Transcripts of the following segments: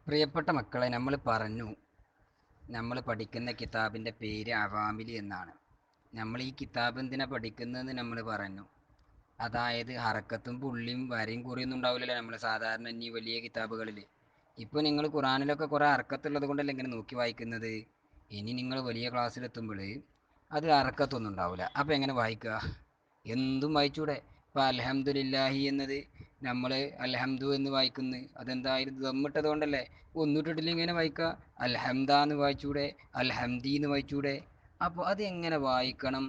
പ്രിയപ്പെട്ട മക്കളെ, നമ്മൾ പഠിക്കുന്ന കിതാബിൻ്റെ പേര് അവാമിലി എന്നാണ്. നമ്മൾ ഈ കിതാബ് എന്തിനാ പഠിക്കുന്നതെന്ന് നമ്മൾ പറഞ്ഞു. അതായത് ഹറക്കത്തും പുള്ളിയും വരയും കുറിയൊന്നും ഉണ്ടാവില്ലല്ലോ നമ്മൾ സാധാരണ ഈ വലിയ കിതാബുകളിൽ. ഇപ്പോൾ നിങ്ങൾ ഖുറാനിലൊക്കെ കുറേ ഹറക്കത്തുള്ളത് കൊണ്ടല്ലേ ഇങ്ങനെ നോക്കി വായിക്കുന്നത്. ഇനി നിങ്ങൾ വലിയ ക്ലാസ്സിലെത്തുമ്പോൾ അത് ഹറക്കത്തൊന്നും ഉണ്ടാവില്ല. അപ്പോൾ എങ്ങനെ വായിക്കുക? എന്തും വായിച്ചൂടെ? ഇപ്പോൾ അൽഹംദുലില്ലാഹി എന്നത് നമ്മൾ അൽഹംദു എന്ന് വായിക്കുന്നു. അതെന്തായാലും ദമ്മിട്ടത് കൊണ്ടല്ലേ. ഒന്നിട്ടിട്ടില്ല ഇങ്ങനെ വായിക്കുക. അൽഹംദാന്ന് വായിച്ചൂടെ? അൽഹംദീന്ന് വായിച്ചൂടെ? അപ്പോൾ അത് എങ്ങനെ വായിക്കണം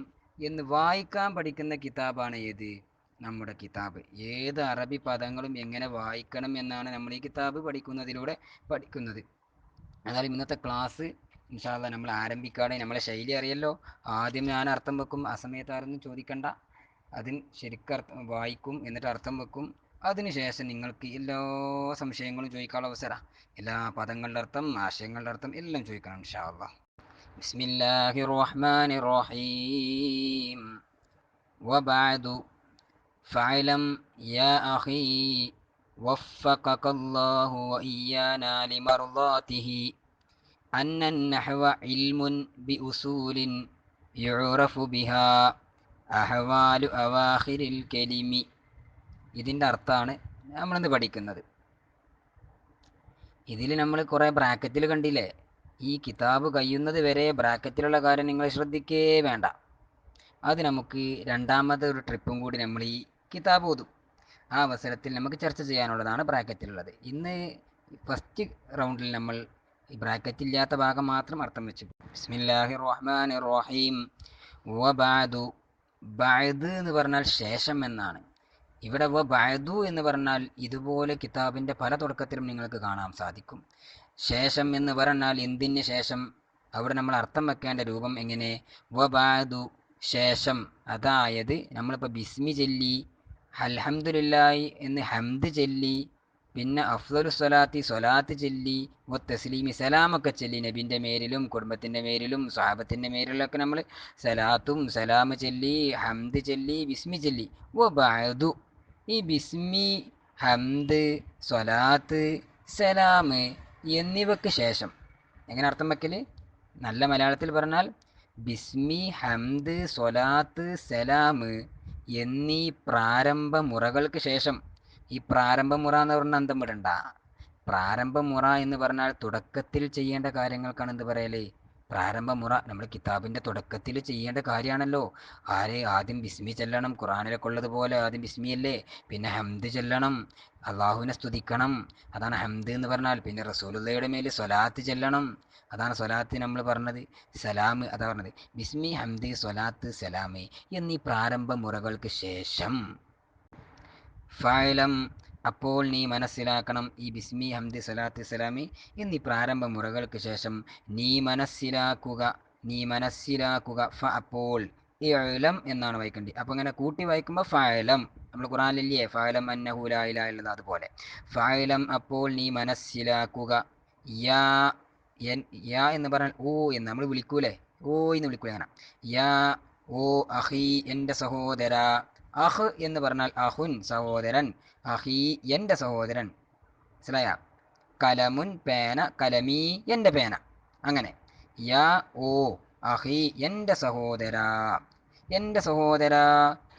എന്ന് വായിക്കാൻ പഠിക്കുന്ന കിതാബാണ് ഏത്? നമ്മുടെ കിതാബ്. ഏത് അറബി പദങ്ങളും എങ്ങനെ വായിക്കണം എന്നാണ് നമ്മൾ ഈ കിതാബ് പഠിക്കുന്നതിലൂടെ പഠിക്കുന്നത്. എന്നാലും ഇന്നത്തെ ക്ലാസ് ഇൻഷാ അല്ലാഹ് നമ്മൾ ആരംഭിക്കുകയാണ്. നമ്മളെ ശൈലി അറിയല്ലോ. ആദ്യം ഞാൻ അർത്ഥം വെക്കും, ആ സമയത്ത് ആരൊന്നും ചോദിക്കണ്ട. അതിന് ശരിക്കും വായിക്കും, എന്നിട്ട് അർത്ഥം വെക്കും. അതിനുശേഷം നിങ്ങൾക്ക് എല്ലാ സംശയങ്ങളും ചോദിക്കാനുള്ള അവസരം, എല്ലാ പദങ്ങളുടെ അർത്ഥം, ആശയങ്ങളുടെ അർത്ഥം എല്ലാം ചോദിക്കണം ഇൻഷാ അല്ലാഹ്. ബിസ്മില്ലാഹിർ റഹ്മാനിർ റഹീം. വബഅദു ഫഅലം യാ അഖീ വഫഖകല്ലാഹു വഇയ്യാനാ ലിമർളാതിഹി അന്ന النحو علم بأصول يعرف بها أحوال أواخر الكلم. ഇതിൻ്റെ അർത്ഥമാണ് നമ്മളിന്ന് പഠിക്കുന്നത്. ഇതിൽ നമ്മൾ കുറേ ബ്രാക്കറ്റിൽ കണ്ടില്ലേ? ഈ കിതാബ് കഴിയുന്നത് വരെ ബ്രാക്കറ്റിലുള്ള കാര്യം നിങ്ങൾ ശ്രദ്ധിക്കേ വേണ്ട. അത് നമുക്ക് രണ്ടാമത്തെ ഒരു ട്രിപ്പും കൂടി നമ്മൾ ഈ കിതാബ് ഓതും. ആ അവസരത്തിൽ നമുക്ക് ചർച്ച ചെയ്യാനുള്ളതാണ് ബ്രാക്കറ്റിലുള്ളത്. ഇന്ന് ഫസ്റ്റ് റൗണ്ടിൽ നമ്മൾ ഈ ബ്രാക്കറ്റില്ലാത്ത ഭാഗം മാത്രം അർത്ഥം വെച്ചു. ബിസ്മില്ലാഹിർ റഹ്മാനിർ റഹീം. വബഅദു. ബഅദ് എന്ന് പറഞ്ഞാൽ ശേഷം എന്നാണ്. ഇവിടെ വബഅദു എന്ന് പറഞ്ഞാൽ ഇതുപോലെ കിതാബിൻ്റെ പല തുടക്കത്തിലും നിങ്ങൾക്ക് കാണാൻ സാധിക്കും. ശേഷം എന്ന് പറഞ്ഞാൽ എന്തിന് ശേഷം? അവിടെ നമ്മൾ അർത്ഥം വെക്കേണ്ട രൂപം എങ്ങനെ? വബഅദു ശേഷം. അതായത് നമ്മളിപ്പോൾ ബിസ്മി ചൊല്ലി, അൽഹംദുലില്ലാഹി എന്ന് ഹംദ് ചൊല്ലി, പിന്നെ അഫ്ദലു സ്വലാത്തി സ്വലാത്ത് ചൊല്ലി, തസ്ലീമി സലാമൊക്കെ ചൊല്ലി. നബിൻ്റെ മേലിലും കുടുംബത്തിൻ്റെ മേലിലും സ്വഹാബത്തിൻ്റെ മേലിലൊക്കെ നമ്മൾ സലാത്തും സലാമ് ചൊല്ലി, ഹംദ് ചൊല്ലി, ബിസ്മി ചൊല്ലി. വബഅദു ഈ ബിസ്മി, ഹംദ്, സ്വലാത്ത്, സലാമ് എന്നിവയ്ക്ക് ശേഷം എങ്ങനെ അർത്ഥം വെക്കൽ? നല്ല മലയാളത്തിൽ പറഞ്ഞാൽ ബിസ്മി, ഹംദ്, സ്വലാത്ത്, സലാമ് എന്നീ പ്രാരംഭ മുറകൾക്ക് ശേഷം. ഈ പ്രാരംഭ മുറ എന്ന് പറഞ്ഞാൽ അന്തം വിടണ്ട. പ്രാരംഭ മുറ എന്ന് പറഞ്ഞാൽ തുടക്കത്തിൽ ചെയ്യേണ്ട കാര്യങ്ങൾക്കാണ് എന്ത് പറയല്? പ്രാരംഭ മുറ. നമ്മൾ കിതാബിൻ്റെ തുടക്കത്തിൽ ചെയ്യേണ്ട കാര്യമാണല്ലോ. ആദ്യം ബിസ്മി ചെല്ലണം. ഖുറാനിലൊക്കെ ഉള്ളതുപോലെ ആദ്യം ബിസ്മിയല്ലേ. പിന്നെ ഹംദ് ചെല്ലണം, അള്ളാഹുവിനെ സ്തുതിക്കണം. അതാണ് ഹംദ് എന്ന് പറഞ്ഞാൽ. പിന്നെ റസൂലുള്ളാഹിയുടെ മേൽ സ്വലാത്ത് ചെല്ലണം. അതാണ് സ്വലാത്ത് നമ്മൾ പറഞ്ഞത്. സലാം അതാ പറഞ്ഞത്. ബിസ്മി, ഹംദ്, സ്വലാത്ത്, സലാമ് എന്നീ പ്രാരംഭ മുറകൾക്ക് ശേഷം ഫഅലം അപ്പോൾ നീ മനസ്സിലാക്കണം. ഈ ബിസ്മി, ഹംദ്, സ്വലാത്ത്, സലാമി എന്നീ പ്രാരംഭ മുറകൾക്ക് ശേഷം നീ മനസ്സിലാക്കുക. അപ്പോൾ ഇഅ്ലം എന്നാണ് വായിക്കേണ്ടത്. അപ്പോൾ ഇങ്ങനെ കൂട്ടി വായിക്കുമ്പോൾ ഫഅലം. നമ്മൾ ഖുറാനിലില്ലേ ഫഅലം അന്നഹു ലാ ഇലാഹ ഇല്ലല്ലാഹ്, അതുപോലെ ഫഅലം അപ്പോൾ നീ മനസ്സിലാക്കുക. യാ യാ എന്ന് പറഞ്ഞാൽ ഓ എന്ന് നമ്മൾ വിളിക്കൂലേ, ഓ എന്ന് വിളിക്കൂലേ, അങ്ങനെ. യാ ഓ അഹി എൻ്റെ സഹോദര. അഹ് എന്ന് പറഞ്ഞാൽ അഹുൻ സഹോദരൻ, അഹി എൻ്റെ സഹോദരൻ. മനസ്സിലായ? കലമുൻ പേന, കലമീ എൻ്റെ പേന. അങ്ങനെ യാ ഓ അഹി എൻ്റെ സഹോദര, എൻ്റെ സഹോദര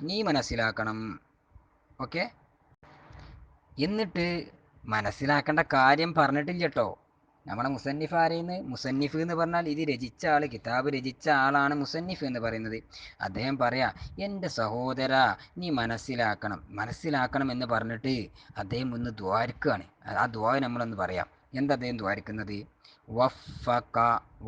നീ മനസ്സിലാക്കണം. ഓക്കെ. എന്നിട്ട് മനസ്സിലാക്കേണ്ട കാര്യം പറഞ്ഞിട്ടില്ല കേട്ടോ. നമ്മളെ മുസന്നിഫ് ആരെയെന്ന്? മുസന്നിഫ് എന്ന് പറഞ്ഞാൽ ഇത് രചിച്ച ആൾ, കിതാബ് രചിച്ച ആളാണ് മുസന്നിഫ് എന്ന് പറയുന്നത്. അദ്ദേഹം പറയാ എൻ്റെ സഹോദര നീ മനസ്സിലാക്കണം എന്ന് പറഞ്ഞിട്ട് അദ്ദേഹം ഒന്ന് ദ്വാരിക്കുകയാണ്. ആ ദ്വാ നമ്മളൊന്ന് പറയാം. എന്താ അദ്ദേഹം ദ്വാരിക്കുന്നത്?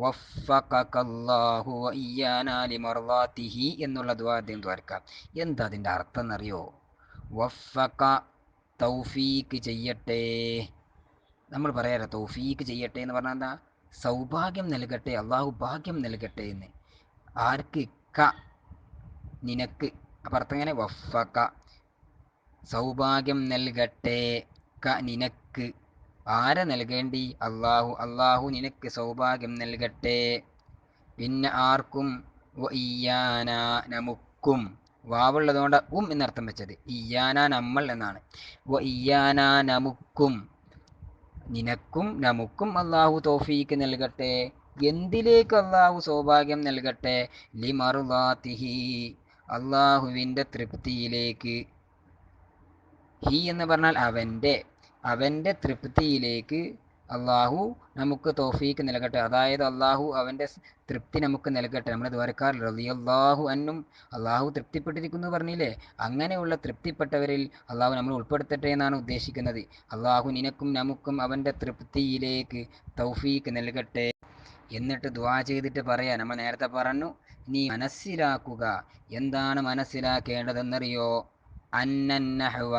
വഫഖകല്ലാഹു വഇയ്യാനാ ലിമർളാതിഹി എന്നുള്ള ദ്വാ അദ്ദേഹം ദ്വാരിക്കാം. എന്താ അതിൻ്റെ അർത്ഥം എന്നറിയോ? വഫഖ തൗഫീക്ക് ചെയ്യട്ടെ. നമ്മൾ പറയാറ് തൗഫീക്ക് ചെയ്യട്ടെ എന്ന് പറഞ്ഞാൽ എന്താ? സൗഭാഗ്യം നൽകട്ടെ, അള്ളാഹു ഭാഗ്യം നൽകട്ടെ എന്ന്. ആർക്ക്? നിനക്ക്. അപ്പം അർത്ഥം എങ്ങനെ? വഫക സൗഭാഗ്യം നൽകട്ടെ, നിനക്ക്. ആരെ നൽകേണ്ടി? അള്ളാഹു നിനക്ക് സൗഭാഗ്യം നൽകട്ടെ. പിന്നെ ആർക്കും? ഇയ്യാന നമുക്കും. വാവുള്ളതുകൊണ്ട് എന്നർത്ഥം വെച്ചത്. ഇയ്യാന നമ്മൾ എന്നാണ്. ഇയ്യാന നമുക്കും. നിനക്കും നമുക്കും അള്ളാഹു തൗഫീക്ക് നൽകട്ടെ. എന്തിലേക്ക് അള്ളാഹു സൗഭാഗ്യം നൽകട്ടെ? ലിമർളാത്തിഹി, അള്ളാഹുവിൻ്റെ തൃപ്തിയിലേക്ക്. ഹി എന്ന് പറഞ്ഞാൽ അവൻ്റെ തൃപ്തിയിലേക്ക് അള്ളാഹു നമുക്ക് തൗഫീക്ക് നൽകട്ടെ. അതായത് അള്ളാഹു അവൻ്റെ തൃപ്തി നമുക്ക് നൽകട്ടെ. നമ്മൾ ദ്വാരക്കാർ റളിയല്ലാഹു അൻഹും, അള്ളാഹു തൃപ്തിപ്പെട്ടിരിക്കുന്നു പറഞ്ഞില്ലേ, അങ്ങനെയുള്ള തൃപ്തിപ്പെട്ടവരിൽ അള്ളാഹു നമ്മൾ ഉൾപ്പെടുത്തട്ടെ എന്നാണ് ഉദ്ദേശിക്കുന്നത്. അള്ളാഹു നിനക്കും നമുക്കും അവൻ്റെ തൃപ്തിയിലേക്ക് തൗഫീക്ക് നൽകട്ടെ. എന്നിട്ട് ദുആ ചെയ്തിട്ട് പറയാം. നമ്മൾ നേരത്തെ പറഞ്ഞു, നീ മനസ്സിലാക്കുക. എന്താണ് മനസ്സിലാക്കേണ്ടതെന്നറിയോ? അന്നന്നഹ്വ,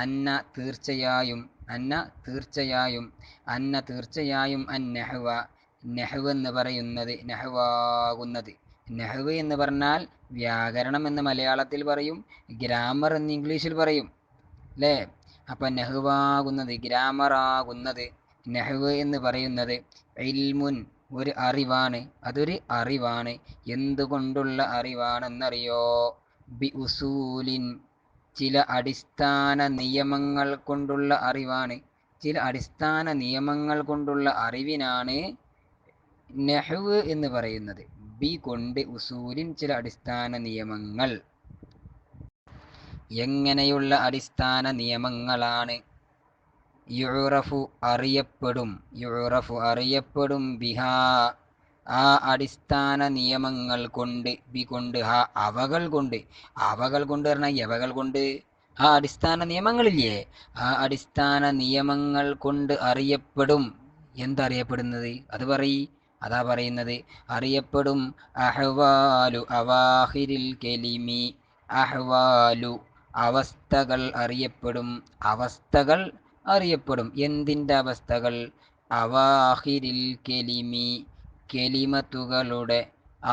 അന്ന തീർച്ചയായും, തീർച്ചയായും അന്നഹ്വ, നെഹ്വ് എന്ന് പറയുന്നത്, നെഹ്വാകുന്നത്. നെഹ്വ് എന്ന് പറഞ്ഞാൽ വ്യാകരണം എന്ന് മലയാളത്തിൽ പറയും, ഗ്രാമർ എന്ന് ഇംഗ്ലീഷിൽ പറയും അല്ലേ? അപ്പം നെഹ്വാകുന്നത്, ഗ്രാമറാകുന്നത്, നെഹ്വ് എന്ന് പറയുന്നത് ഇൽമുൻ, ഒരു അറിവാണ്. അതൊരു അറിവാണ്. എന്തുകൊണ്ടുള്ള അറിവാണെന്നറിയോ? ബി ഉസൂലിൻ, ചില അടിസ്ഥാന നിയമങ്ങൾ കൊണ്ടുള്ള അറിവാണ്. ചില അടിസ്ഥാന നിയമങ്ങൾ കൊണ്ടുള്ള അറിവിനാണ് നെഹ്വ് എന്ന് പറയുന്നത്. ബി കൊണ്ട് ഉസൂലിൻ, ചില അടിസ്ഥാന നിയമങ്ങൾ. എങ്ങനെയുള്ള അടിസ്ഥാന നിയമങ്ങളാണ്? യുറഫു, അറിയപ്പെടും, ബിഹാ, ആ അടിസ്ഥാന നിയമങ്ങൾ കൊണ്ട്, ബി കൊണ്ട്, അവകൾ കൊണ്ട് പറഞ്ഞാൽ എവകൾ കൊണ്ട്? ആ അടിസ്ഥാന നിയമങ്ങളില്ലേ, ആ അടിസ്ഥാന നിയമങ്ങൾ കൊണ്ട് അറിയപ്പെടും. എന്തറിയപ്പെടുന്നത്? അത് അതാ പറയുന്നത്, അറിയപ്പെടും അഹ്വാലു അവാഹിരിൽ കെലിമി, അഹ്വാലു, അവസ്ഥകൾ അറിയപ്പെടും. അവസ്ഥകൾ അറിയപ്പെടും. എന്തിൻ്റെ അവസ്ഥകൾ? അവാഹിരിൽ കെലിമി, കെലിമത്തുകളുടെ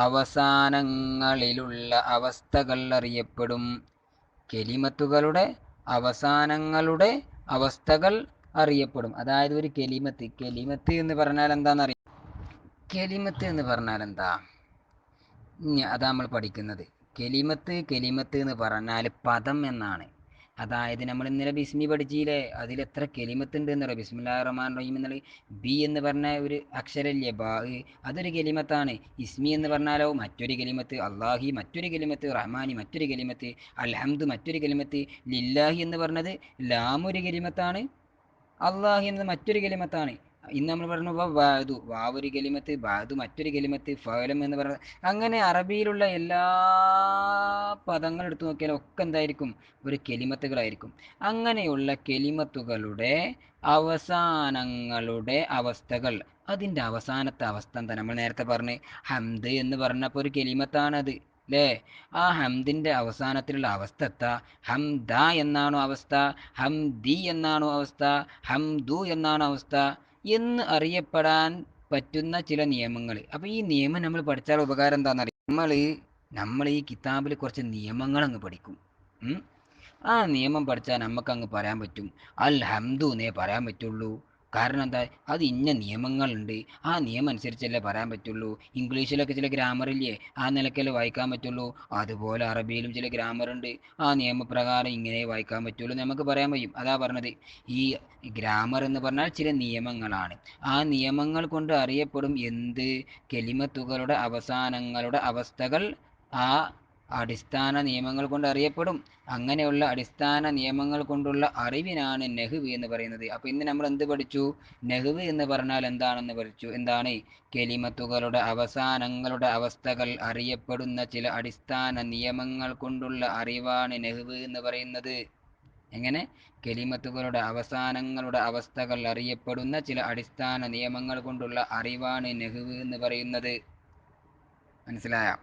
അവസാനങ്ങളിലുള്ള അവസ്ഥകൾ അറിയപ്പെടും. കെലിമത്തുകളുടെ അവസാനങ്ങളുടെ അവസ്ഥകൾ അറിയപ്പെടും. അതായത് ഒരു കെലിമത്ത് എന്ന് പറഞ്ഞാൽ എന്താണെന്നറിയാം? കെലിമത്ത് എന്ന് പറഞ്ഞാൽ എന്താ? അതാ നമ്മൾ പഠിക്കുന്നത്. കെലിമത്ത് എന്ന് പറഞ്ഞാൽ പദം എന്നാണ്. അതായത് നമ്മൾ ഇന്നലെ ബിസ്മി പഠിച്ചില്ലേ, അതിൽ എത്ര കെലിമത്തുണ്ട് എന്നറിയാം? ബിസ്മില്ലാഹിർ റഹ്മാനിർ റഹീം എന്നുള്ള ബി എന്ന് പറഞ്ഞ ഒരു അക്ഷരല്ലേ, ബാ, അതൊരു കെലിമത്താണ്. ഇസ്മി എന്ന് പറഞ്ഞാലോ മറ്റൊരു കെലിമത്ത്, അള്ളാഹി മറ്റൊരു കെലിമത്ത്, റഹ്മാനി മറ്റൊരു കെലിമത്ത്, അൽഹംദു മറ്റൊരു കെലിമത്ത്, ലില്ലാഹി എന്ന് പറഞ്ഞത് ലാം ഒരു കെലിമത്താണ്, അള്ളാഹി എന്നത് മറ്റൊരു കെലിമത്താണ്. ഇന്ന് നമ്മൾ പറഞ്ഞു ബാദു, വാവ് ഒരു കെലിമത്ത്, ബാദു മറ്റൊരു കെലിമത്ത്, ഫഅലം എന്ന് പറയുന്നത്. അങ്ങനെ അറബിയിലുള്ള എല്ലാ പദങ്ങൾ എടുത്തു നോക്കിയാലും ഒക്കെ എന്തായിരിക്കും? ഒരു കെലിമത്തുകളായിരിക്കും. അങ്ങനെയുള്ള കെലിമത്തുകളുടെ അവസാനങ്ങളുടെ അവസ്ഥകൾ, അതിൻ്റെ അവസാനത്തെ അവസ്ഥ എന്താ? നമ്മൾ നേരത്തെ പറഞ്ഞ് ഹംദ് എന്ന് പറഞ്ഞപ്പോൾ ഒരു കെലിമത്താണത് അല്ലേ? ആ ഹംദിൻ്റെ അവസാനത്തിലുള്ള അവസ്ഥ എത്താ? ഹംദ എന്നാണോ അവസ്ഥ? ഹംദി എന്നാണോ അവസ്ഥ? ഹംദു എന്നാണോ അവസ്ഥ എന്ന് അറിയപ്പെടാൻ പറ്റുന്ന ചില നിയമങ്ങൾ. അപ്പോൾ ഈ നിയമം നമ്മൾ പഠിച്ചാൽ ഉപകാരം എന്താണെന്നറിയാം? നമ്മൾ ഈ കിതാബിൽ കുറച്ച് നിയമങ്ങൾ അങ്ങ് പഠിക്കും. ആ നിയമം പഠിച്ചാൽ നമുക്കങ്ങ് പറയാൻ പറ്റും അൽ ഹംദു എന്നേ പറയാൻ പറ്റുള്ളൂ. കാരണം എന്താ? അത് ഇന്ന നിയമങ്ങളുണ്ട്, ആ നിയമം അനുസരിച്ചല്ലേ പറയാൻ പറ്റുള്ളൂ. ഇംഗ്ലീഷിലൊക്കെ ചില ഗ്രാമറില്ലേ, ആ നിലക്കല്ലേ വായിക്കാൻ പറ്റുള്ളൂ. അതുപോലെ അറബിയിലും ചില ഗ്രാമറുണ്ട്, ആ നിയമപ്രകാരം ഇങ്ങനെ വായിക്കാൻ പറ്റുള്ളൂ നമുക്ക് പറയാൻ കഴിയും. അതാ പറഞ്ഞത്, ഈ ഗ്രാമർ എന്ന് പറഞ്ഞാൽ ചില നിയമങ്ങളാണ്. ആ നിയമങ്ങൾ കൊണ്ട് അറിയപ്പെടും എന്ത്? കെലിമത്തുകളുടെ അവസാനങ്ങളുടെ അവസ്ഥകൾ ആ അടിസ്ഥാന നിയമങ്ങൾ കൊണ്ട് അറിയപ്പെടും. അങ്ങനെയുള്ള അടിസ്ഥാന നിയമങ്ങൾ കൊണ്ടുള്ള അറിവിനാണ് നെഹ്വ് എന്ന് പറയുന്നത്. അപ്പോൾ ഇന്ന് നമ്മൾ എന്ത് പഠിച്ചു? നെഹ്വ് എന്ന് പറഞ്ഞാൽ എന്താണെന്ന് പഠിച്ചു. എന്താണ്? കെലിമത്തുകളുടെ അവസാനങ്ങളുടെ അവസ്ഥകൾ അറിയപ്പെടുന്ന ചില അടിസ്ഥാന നിയമങ്ങൾ കൊണ്ടുള്ള അറിവാണ് നെഹ്വ് എന്ന് പറയുന്നത്. എങ്ങനെ? കെലിമത്തുകളുടെ അവസാനങ്ങളുടെ അവസ്ഥകൾ അറിയപ്പെടുന്ന ചില അടിസ്ഥാന നിയമങ്ങൾ കൊണ്ടുള്ള അറിവാണ് നെഹ്വ് എന്ന് പറയുന്നത്. മനസ്സിലായോ?